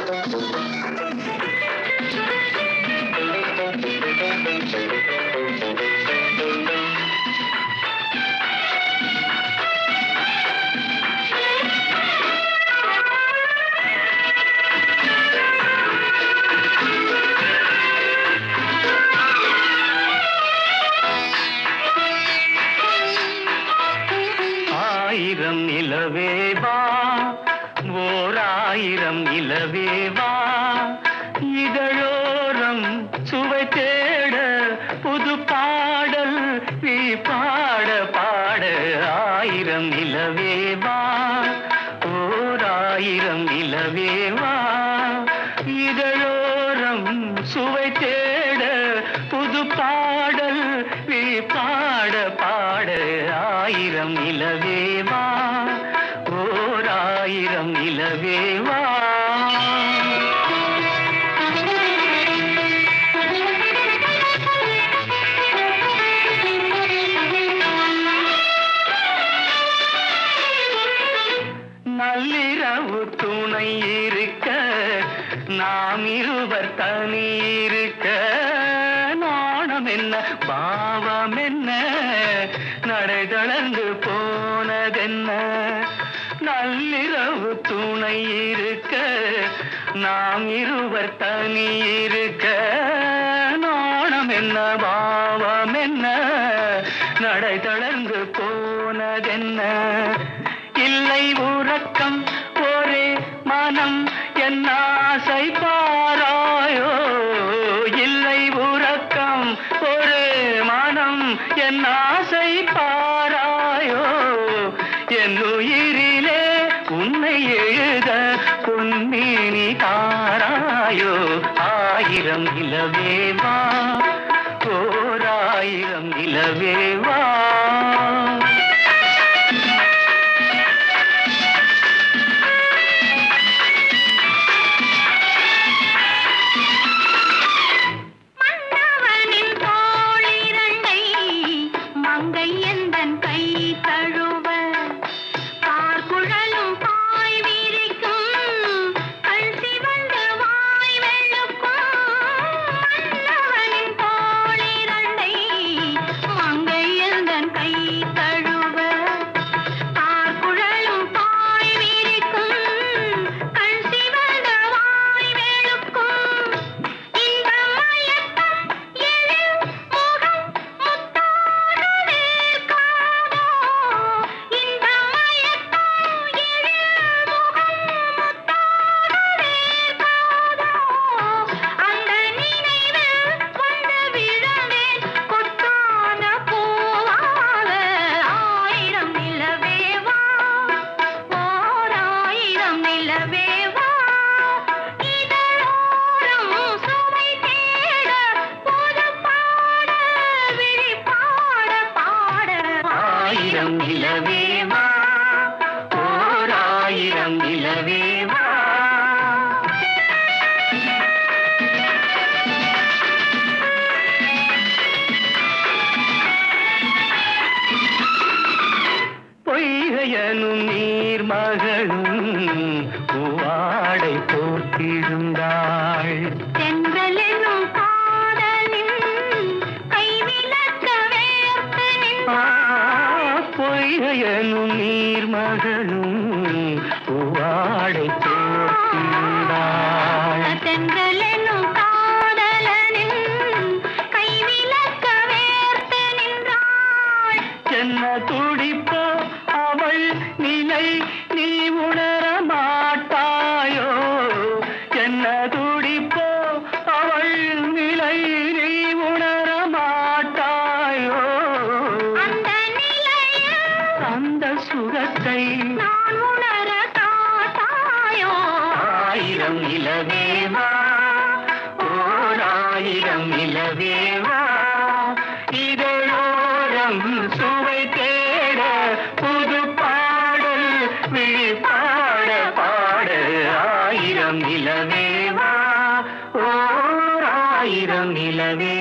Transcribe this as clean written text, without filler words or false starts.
ஆயிரம் நிலவேவா, ஓராயிரம் நிலவேவா, இதழோரம் சுவை தேட புது பாடல் நீ பாட பாட. ஆயிரம் நிலவேவா, ஓராயிரம் நிலவேவா, இதழோரம் சுவை தேட புது பாடல் நீ பாட பாட. ஆயிரம் நிலவேவா, ஓராயிரம் நிலவேவா. நள்ளிரவு துணை இருக்க, நாம் இருவர் தனி இருக்க, நாணம் என்ன பாவம் என்ன, நடை தளர்ந்து போனதென்ன. நள்ளிரவு துணை இருக்க, நாம் இருவர் தனி இருக்க, நாணம் என்ன பாவம் என்ன, நடை தளர்ந்து போனதென்ன. இல்லை உறக்கம் ஒரே மனம் என் ஆசை பாராயோ, இல்லை உறக்கம் ஒரே மனம் என் ஆசை பாராயோ, என் உயிரிலே உன்னை எழுத பொன்மேனி தாராயோ. ஆயிரம் நிலவேவா, ஓராயிரம் நிலவேவா. ஆயிரம் நிலவேவா, ஓராயிரம் நிலவேவா. பொய்கையனும் நீர்மகளும் பூவாடை போர்த்திருந்தாள், தென்றலெனும் காதலின் கைவிளக்க வேர்த்து நின்றாள். பொய்கையனும் நீர்மகளும் பூவாடை போர்த்திருந்தாள், தென்றலெனும் காதலனின் கைவிளக்க வேர்த்து நின்றாள். என்ன துடிப்போ அவள் நிலை நீ உணர மாட்டாயோ, என்ன துடிப்போ அவள் நிலை நீ உணர மாட்டாயோ. அந்த நிலையில் அந்த சுகத்தை நான் உணர காட்டாயோ. ஆயிரம் நிலவேவா, ஓராயிரம் நிலவேவா, இதழோரம் சுவை தேட புது பாடல் விழி பாட பாட. ஆயிரம் நிலவேவா, ஓராயிரம் நிலவே.